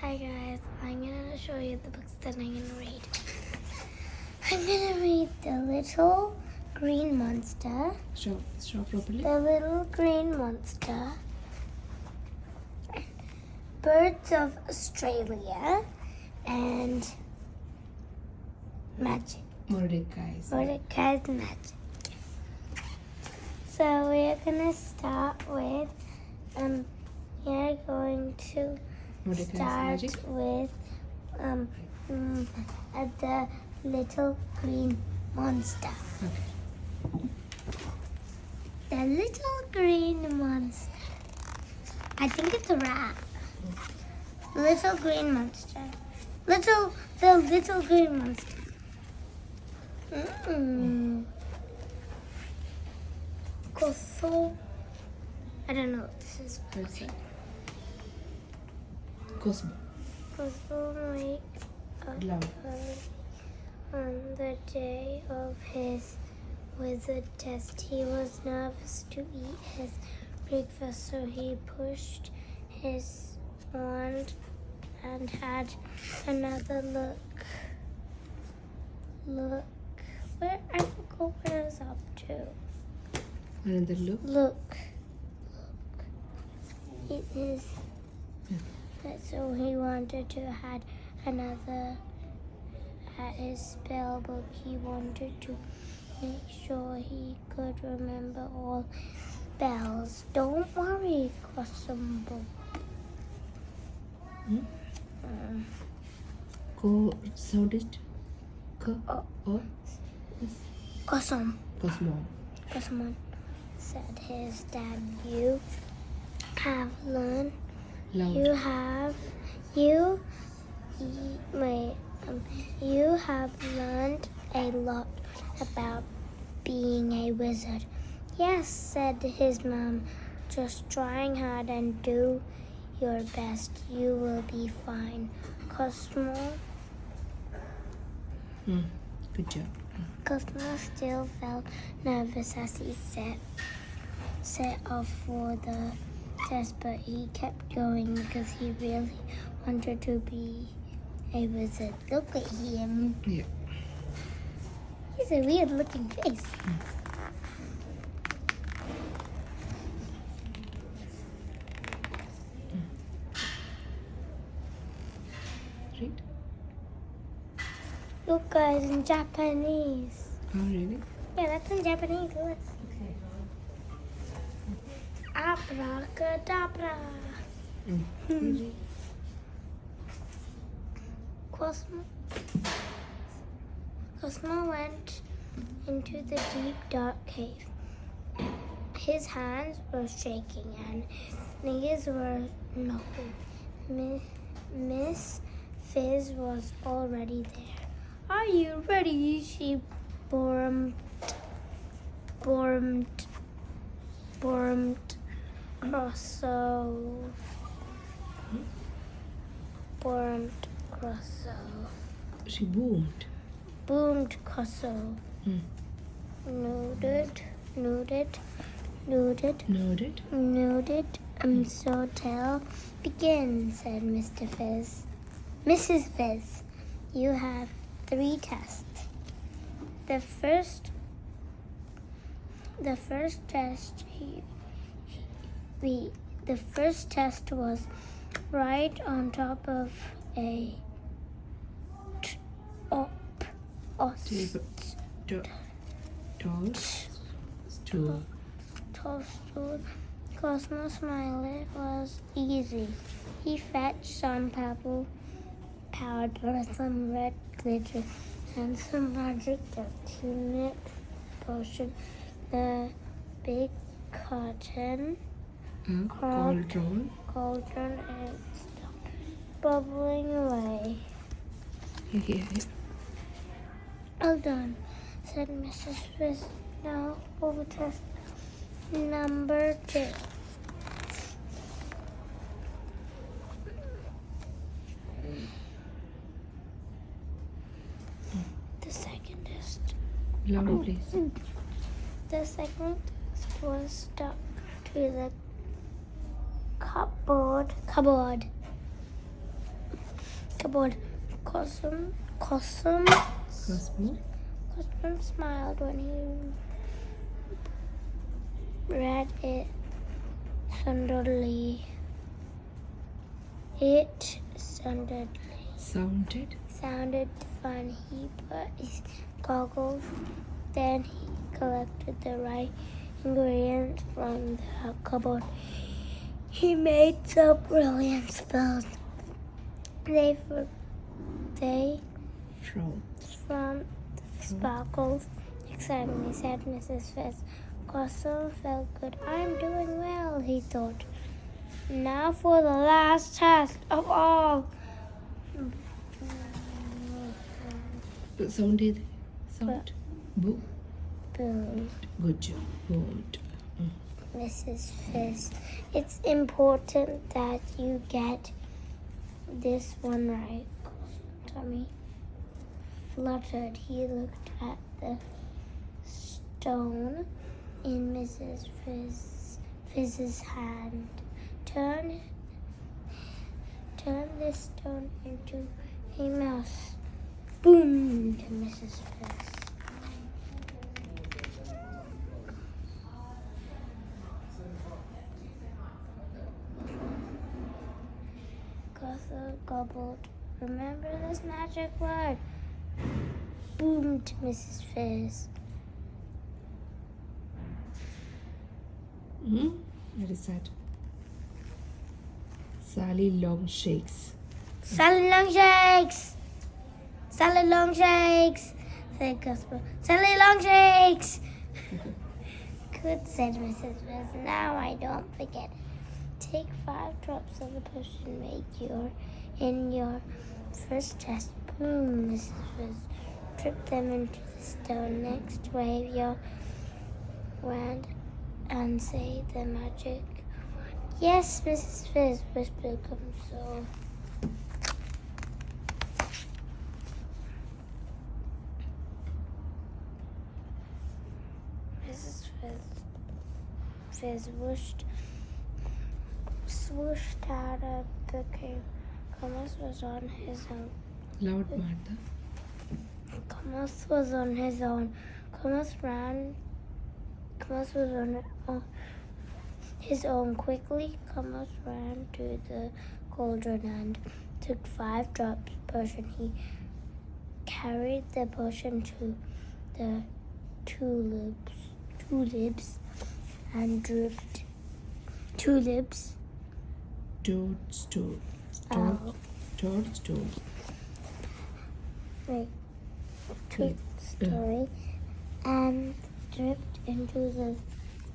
Hi guys, I'm going to show you the books that I'm going to read. I'm going to read The Little Green Monster. Show properly. The Little Green Monster. Birds of Australia. And Magic. Mordecai's Magic. So we're going to start with, we're going to start Magic. with the Little Green Monster. Okay. The Little Green Monster. I think it's a rat. Little Green Monster. The Little Green Monster. Cosmo. I don't know what this is. Okay. Cosmo. Cosmo made a Love. on the day of his wizard test. He was nervous to eat his breakfast, so he pushed his wand and had another look. Where I forgot what I was up to. Another look. Look. It is. Yeah. So he wanted to had another at his spell book. He wanted to make sure he could remember all spells. Don't worry, Cosmo. Sound it. Cosmo. Cosmo. Said his dad. You have learned. Loud. You have learned a lot about being a wizard. Yes, said his mom. Just trying hard and do your best. You will be fine. Cosmo. Good job. Cosmo still felt nervous as he set off for the test, but he kept going because he really wanted to be a wizard. Look at him. Yeah. He's a weird looking face. Right? Look guys, in Japanese. Oh, really? Yeah, that's in Japanese. Look. Okay. Abracadabra. Cosmo went into the deep, dark cave. His hands were shaking and his knees were knocking. Miss Fizz was already there. Are you ready? She bormed Crosso. She boomed. Boomed Crosso. Noted. So tell. Begin, said Mr. Fizz. Mrs. Fizz, you have 3 tests. The first test was right on top of a Stool. tall stool. Cosmo smiled. It was easy. He fetched some powder, some red glitter, and some magic dust. He mixed potion. The big cauldron and stopped bubbling away. Here. All done, said Mrs. Fizz. Now over test number 2. The second test. Louder, please. The second test was stuck to the cupboard. cupboard. Cosmo Cosmo. smiled when he read it suddenly. It sounded fun. He put his goggles. Then he collected the right ingredients from the cupboard. He made some brilliant spells. They from sparkles. Excitingly, said Mrs. Fizz. Cosmo felt good. I'm doing well, he thought. Now for the last test of all. Sound. Boo. Boom. Good job. Boomed. Mrs. Fizz, it's important that you get this one right. Tommy fluttered. He looked at the stone in Mrs. Fizz's hand. Turn this stone into a mouse. Boom! To Mrs. Fizz. Cosmo gobbled. Remember this magic word. Boom to Mrs. Fizz. What is that? Sally Long Shakes. Sally Long Shakes! Sally Long Shakes! Said Cosmo. Sally Long Shakes! Good, said Mrs. Fizz. Now I don't forget. Take 5 drops of the potion in your first test. Boom, Mrs. Fizz. Trip them into the stone. Next, wave your wand and say the magic word. Yes, Mrs. Fizz, whispered Cosmo. Mrs. Fizz swooshed out of the cave. Thomas was on his own. Loud, Martha. Thomas was on his own. Thomas was on his own. Quickly, Thomas ran to the cauldron and took 5 drops of potion. He carried the potion to the tulips and dripped tulips. Toadstool. Wait. Story and dripped into the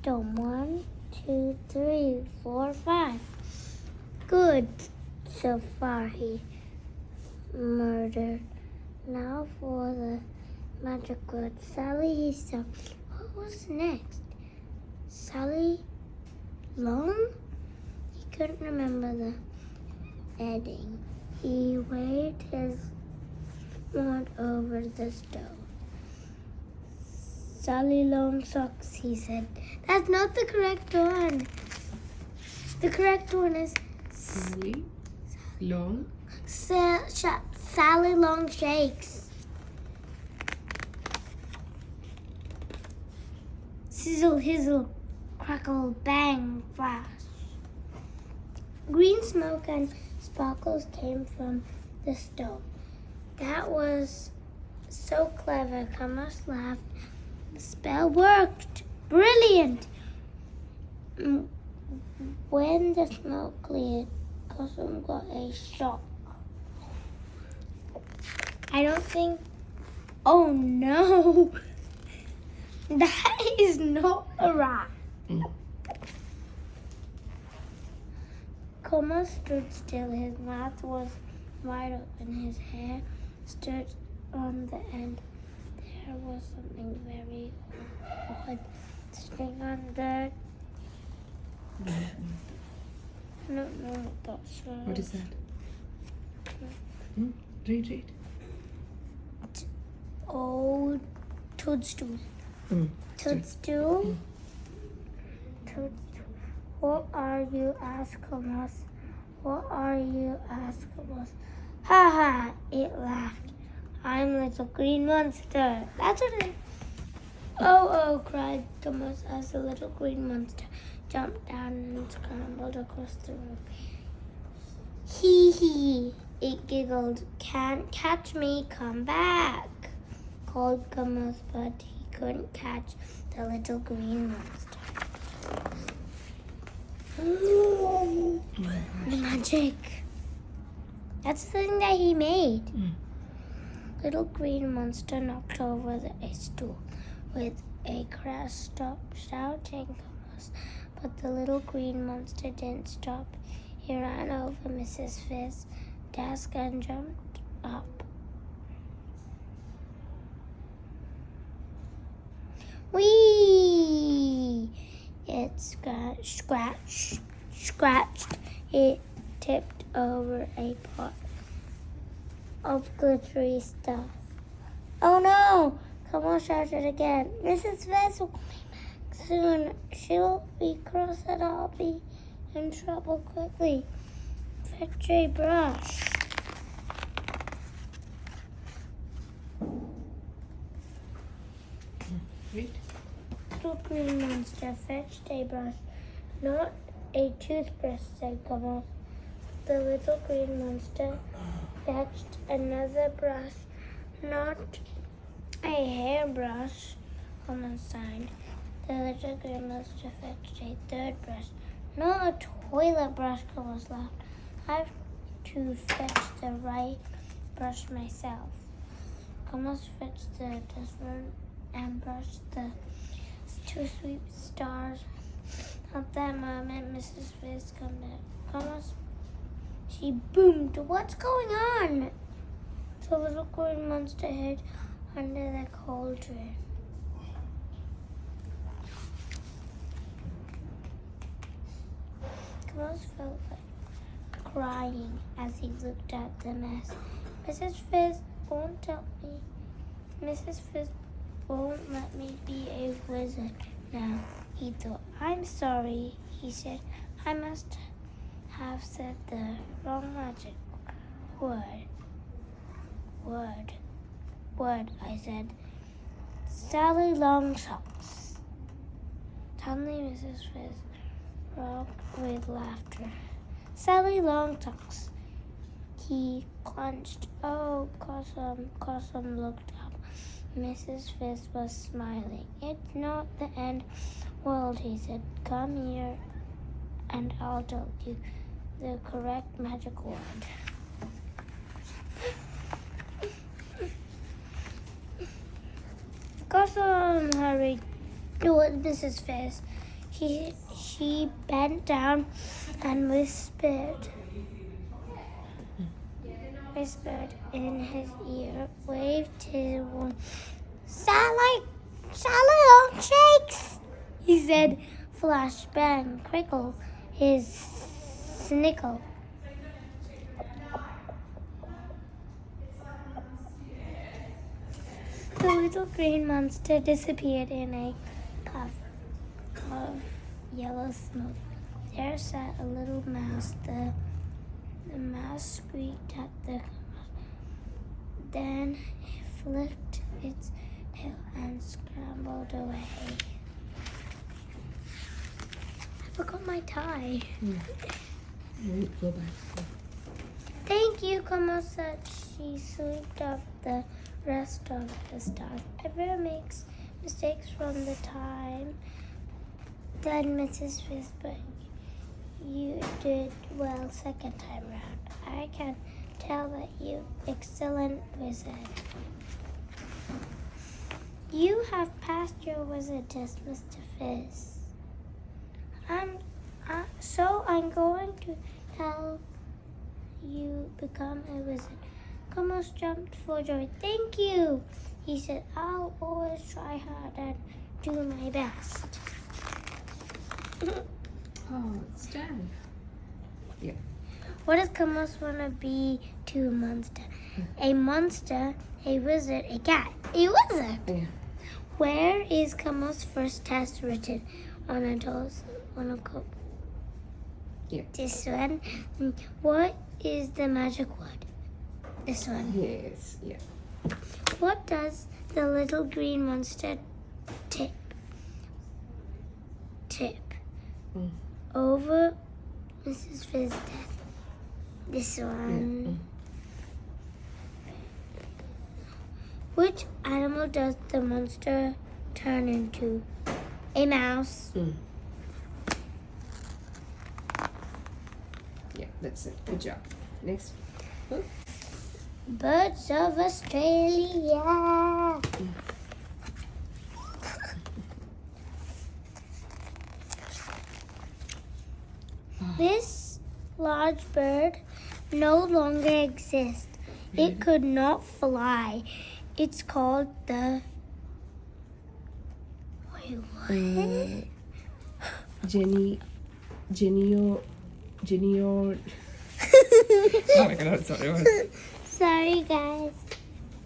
stone. 1, 2, 3, 4, 5. Good so far, he murmured. Now for the magic word. Sally, he said. What was next? Sally Long? He couldn't remember the ending. He waved his wand over the stone. Sally Long Socks, he said. That's not the correct one. The correct one is Sally Long. Sally Long Shakes. Sizzle, hizzle, crackle, bang, flash. Green smoke and sparkles came from the stone. That was so clever. Thomas laughed. The spell worked. Brilliant. When the smoke cleared, Cosmo got a shock. I don't think... Oh no! That is not a rat. Cosmo stood still. His mouth was wide open. His hair stood on the end. There was something very odd sitting on the... I don't know what that's called. What is that? Read. Oh, toadstool. Toadstool? Toadstool. What are you? Asked Thomas. What are you? Asked Thomas. Ha ha, it laughed. I'm Little Green Monster. That's what it is. Oh, cried Thomas as the little green monster jumped down and scrambled across the room. Hee, it giggled. Can't catch me, come back, called Thomas, but he couldn't catch the little green monster. The magic. That's the thing that he made. Little green monster knocked over a stool. With a crash, stopped shouting Thomas, but the little green monster didn't stop. He ran over Mrs. Fizz's desk and jumped up. Whee! It scratched. It tipped over a pot of glittery stuff. Oh no! Come shouted again. Mrs. Fizz will be back soon. She'll be cross and I'll be in trouble quickly. Fetch a brush. Read. Little green monster fetched a brush. Not a toothbrush, said Gummo. The little green monster fetched another brush. Not a hairbrush, Gummo sighed. The little green monster fetched a third brush. Not a toilet brush, Gummo laughed. I've to fetch the right brush myself. Gummo fetched the dustbin and brushed the two sweet stars. At that moment, Mrs. Fizz came down. She boomed. What's going on? The little green monster hid under the cauldron. Thomas felt like crying as he looked at the mess. Mrs. Fizz won't help me. Mrs. Fizz won't let me be a wizard now, he thought. I'm sorry, he said. I must have said the wrong magic word, I said. Sally Longsocks. Suddenly Mrs. Fizz rocked with laughter. Sally Longsocks. He clenched. Oh, Cossum looked up. Mrs. Fizz was smiling. It's not the end world, he said. Come here and I'll tell you the correct magic word. Cossum hurried towards Mrs. Fizz. She bent down and whispered in his ear, waved his wand. Sally Longshakes, he said. Flash, bang, crickle, his snickle. The little green monster disappeared in a puff of yellow smoke. There sat a little mouse. The mouse squeaked at the then it flipped its tail and scrambled away. I forgot my tie. We'll go back. Thank you, Como said. She swooped up the rest of the stars. Everyone makes mistakes from the time. Then Mrs. Fizz, but you did well second time round. I can tell that you excellent wizard. You have passed your wizard test, Mr. Fizz. So I'm going to help you become a wizard. Como jumped for joy. Thank you, he said. I'll always try hard and do my best. Oh, it's done. Yeah. What does Como want to be to a monster? A monster, a wizard, a cat, a wizard. Yeah. Where is Como's first test written? On a cup. Yeah. This one. What is the magic word? This one. Yes, yeah. What does the little green monster tip Mm. over Mrs. Fizz's death? This one. Which animal does the monster turn into? A mouse. Yeah, that's it. Good job. Next. Oh. Birds of Australia. This large bird no longer exists. It could not fly. It's called the... Wait, what? Genio. Oh my god, sorry. Sorry, guys.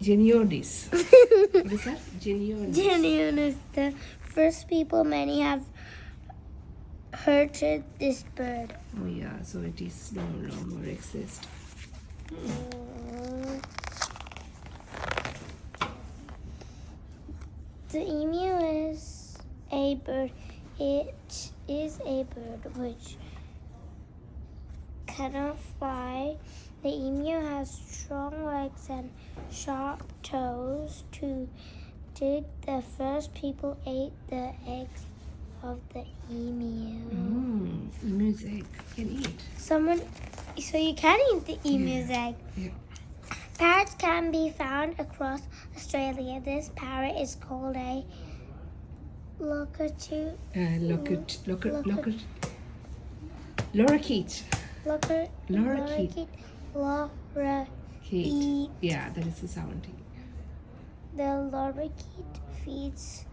Geniodis. What is that? Geniodis. Genuine is the first people many have hurted this bird. Oh yeah, so it is no longer exist. The emu is a bird. It is a bird which cannot fly. The emu has strong legs and sharp toes to dig. The first people ate the eggs of the emu. Emu's egg can eat. So you can eat the emu's egg. Yeah. Parrots can be found across Australia. This parrot is called a lorikeet. Lorikeet. Lorikeet. Yeah, that is the sound. The lorikeet feeds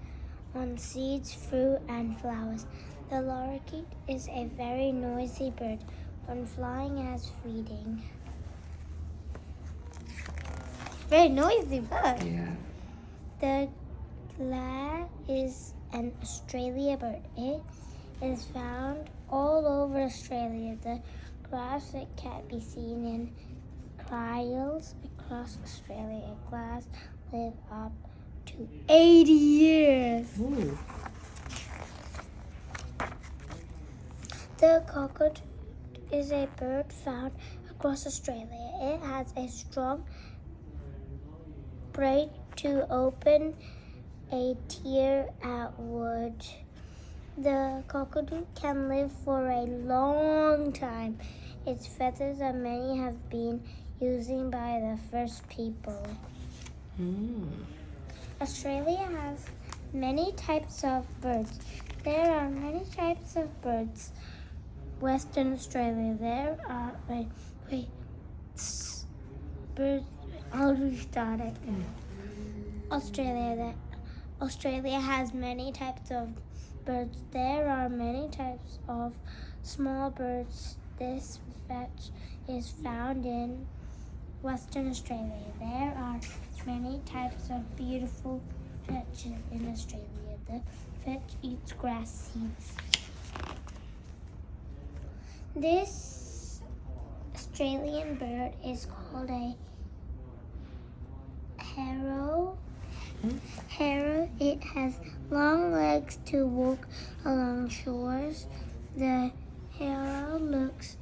on seeds, fruit, and flowers. The lorikeet is a very noisy bird when flying as feeding. Very noisy bird. Yeah. The glare is an Australia bird. It is found all over Australia. The grass it can be seen in kraals across Australia. Glass live up to 80 years. Ooh. The cockatoo is a bird found across Australia. It has a strong break to open a tear at wood. The cockatoo can live for a long time. Its feathers are many have been used by the first people. Australia has many types of birds. There are many types of birds. Western Australia, there are birds. I'll restart it. Australia has many types of birds. There are many types of small birds. This fetch is found in Western Australia. There are many types of beautiful fetches in Australia. The fetch eats grass seeds. This Australian bird is called a harrow. It has long legs to walk along shores. The harrow looks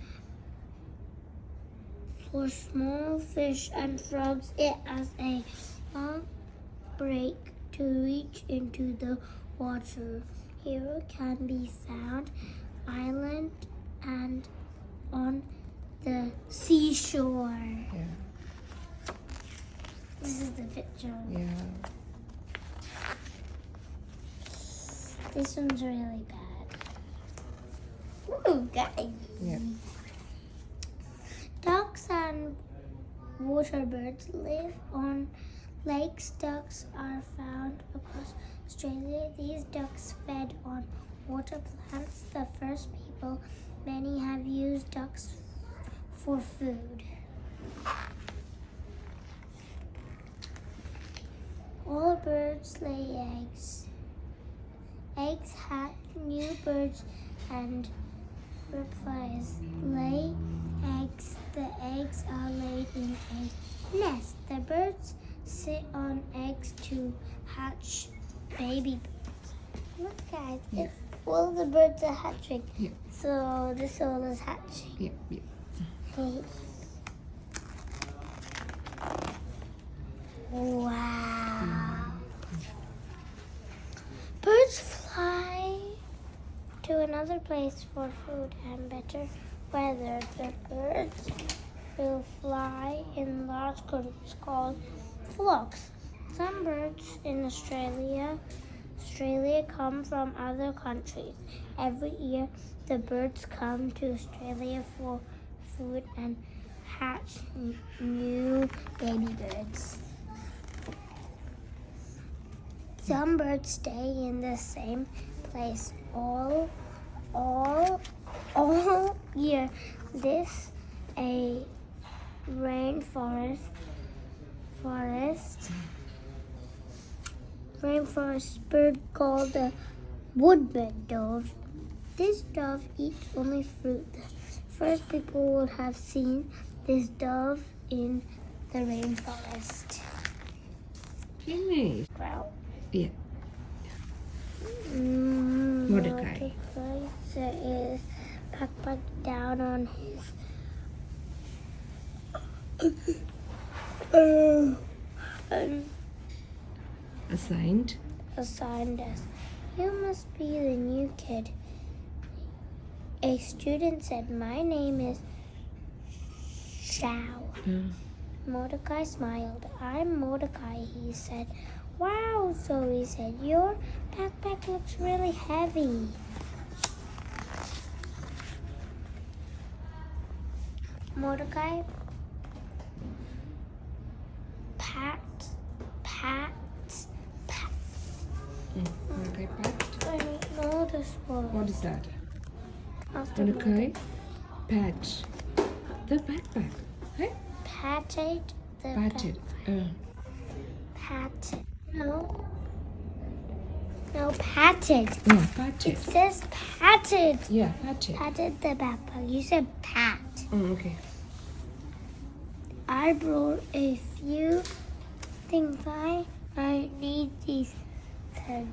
for small fish and frogs. It has a long break to reach into the water. Harrow can be found island and on the seashore. Yeah. This is the picture. Yeah. This one's really bad. Ooh, guys. Yeah. Ducks and water birds live on lakes. Ducks are found across Australia. These ducks fed on water plants. The first people, many have used ducks for food. All birds lay eggs. Eggs hatch new birds and replies. Lay eggs. The eggs are laid stay in a nest. The birds sit on eggs to hatch baby birds. Look, guys. Yeah. All the birds are hatching. Yeah. So this all is hatching. Yeah, yeah. Hey. Wow. Birds fly to another place for food and better weather. The birds will fly in large groups called flocks. Some birds in Australia come from other countries. Every year, the birds come to Australia for food and hatch new baby birds. Some birds stay in the same place all year. This a rainforest bird called the woodbed dove. This dove eats only fruit. First people would have seen this dove in the rainforest. Finish. Wow. Yeah. Mordecai. There is backpack down on his Assigned. assigned us. You must be the new kid. A student said, "My name is Shao." Mordecai smiled. "I'm Mordecai," he said. "Wow," Zoe said. "Your backpack looks really heavy." Mordecai pat. Mordecai pat. I don't know this word. What is that? After Mordecai pat the backpack. Hey? patted the Patted. Patted. No, patted. Yeah, patted. It says patted. Yeah, patted. Patted the backpack. You said pat. Oh, okay. I brought a few things I need these said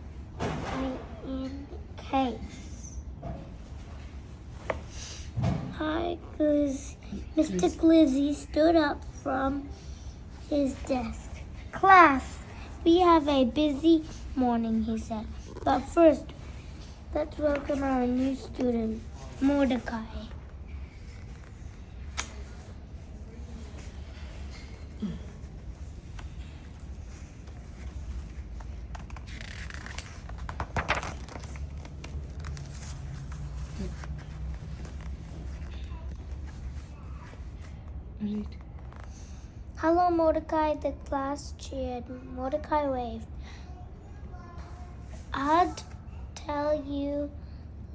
in case. Hi, Glizzy. Mr. Glizzy stood up from his desk. "Class, we have a busy morning," he said. "But first, let's welcome our new student, Mordecai." Read. "Hello, Mordecai," the class cheered. Mordecai waved. "I'd tell you,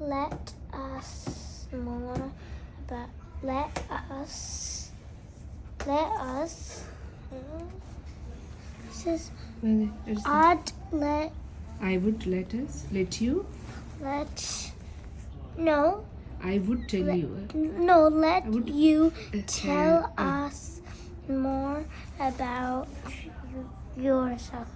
let us says, Well, there's the- I would let you. No, I would tell you. no, let I would you tell, tell us more about yourself.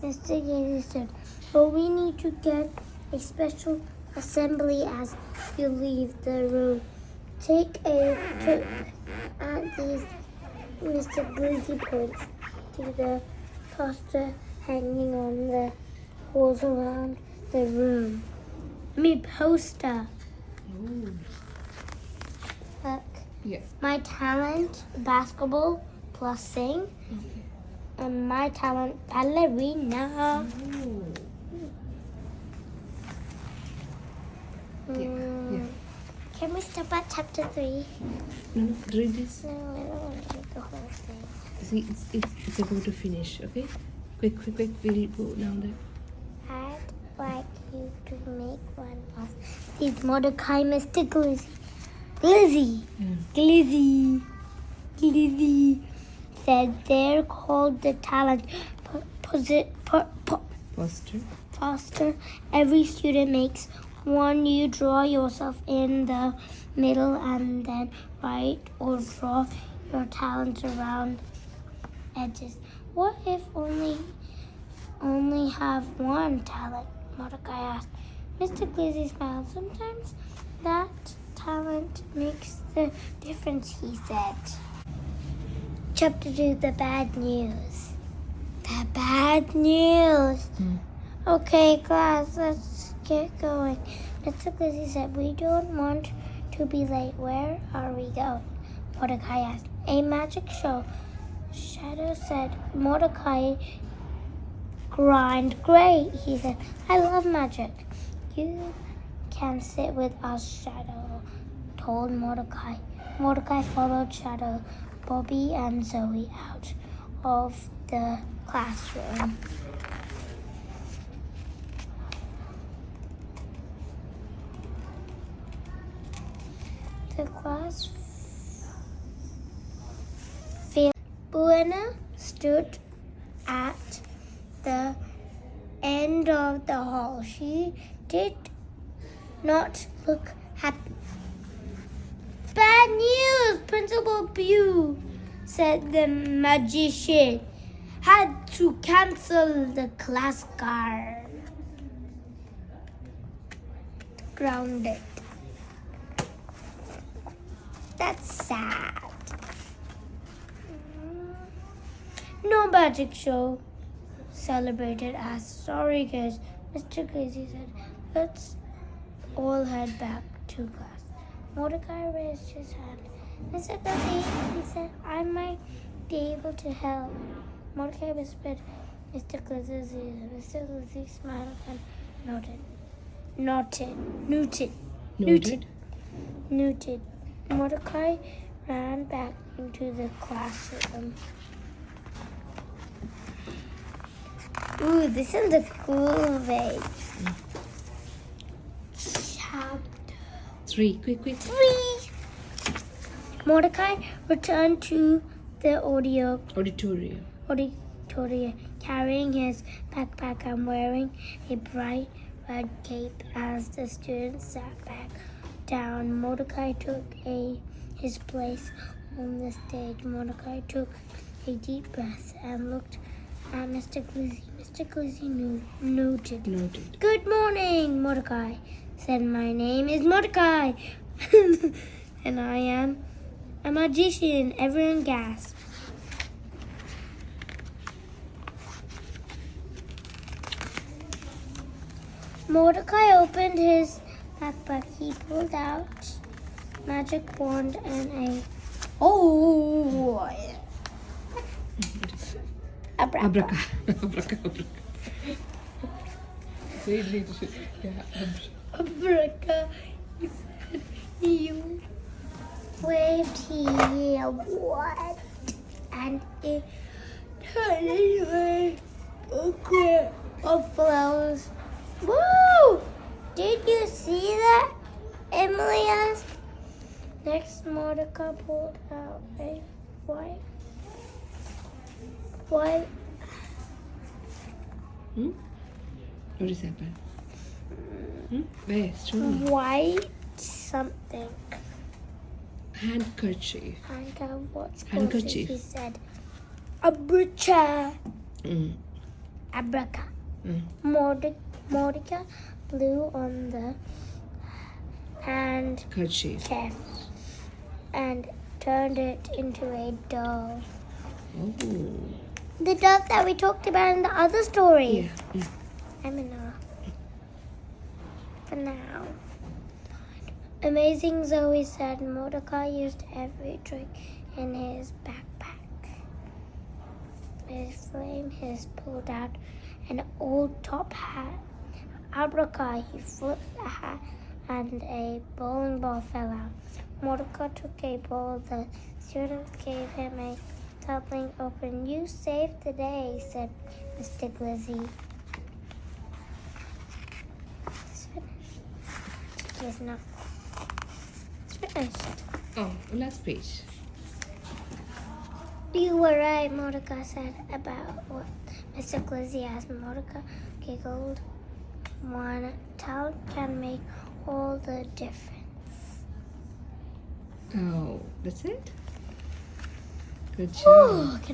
Mr. Gailey said, "But we need to get a special assembly as you leave the room. Take a trip at these." Mr. Glizzy points to the poster hanging on the walls around the room. Poster. Oh. Look. Yeah. My talent, basketball plus sing. Okay. And my talent, ballerina. Oh. Yeah. Can we stop at chapter 3? No, read this. No, I don't want to read the whole thing. See, it's about to finish, okay? Quick, we'll go down there. I'd like you to make one of these Mordecai Mr. Glizzy. Glizzy said they're called the talent poster. Every student makes one. You draw yourself in the middle and then write or draw your talents around edges. What if only have one talent? Mordecai asked. Mr. Glizzy smiled. Sometimes that talent makes the difference, he said. Chapter 2, the bad news. The bad news. Okay, class, let's get going. Mr. Glizzy said, we don't want to be late. Where are we going? Mordecai asked. A magic show. Shadow said. Mordecai grinned. Great, he said. I love magic. You can sit with us, Shadow told Mordecai. Mordecai followed Shadow, Bobby, and Zoe out of the classroom. The class filled. Buena stood at the end of the hall. She did not look happy. Bad news, Principal Bew, said the magician. Had to cancel the class guard. Grounded. That's sad. No magic show celebrated as sorry guys. Mr. Crazy said, let's all head back to class. Mordecai raised his hand. Mr. Crazy, he said, I might be able to help. Mordecai whispered, Mr. Glizzy. Mr. Glizzy smiled and noted. Mordecai ran back into the classroom. Ooh, this is a cool page. Chapter 3. Quick. 3. Mordecai returned to the auditorium, carrying his backpack and wearing a bright red cape. As the students sat back down, Mordecai took his place on the stage. Mordecai took a deep breath and looked at Mr. Glizzy. Mr. Glizzy noted. Good morning, Mordecai said. My name is Mordecai, and I am a magician. Everyone gasped. Mordecai opened his backpack. He pulled out magic wand and abracadabra. Abracadabra. Read. Abracadabra. He said, you waved here, what? And it turned into a bouquet of flowers. Woo! Did you see that? Emily asked. Next, Mordecai pulled out a white. What is happening? Where? Show me. White something. Handkerchief. Handkerchief. He said, Abraca. Abraca. Mordecai blew on the handkerchief and turned it into a dove. Oh. The dove that we talked about in the other story. Yeah. I'm enough. For now. Amazing, Zoe said. Mordecai used every trick in his backpack. His flame, he pulled out an old top hat. Abracadabra, he flipped the hat and a bowling ball fell out. Mordecai took a ball. The students gave him a toppling open. You saved the day, said Mr. Glizzy. It's finished. It's not. It's finished. Oh, last page. You were right, Mordecai said. About what Mr. Glizzy asked. Mordecai giggled. One talent can make all the difference. Oh, that's it? Good job. Oh, can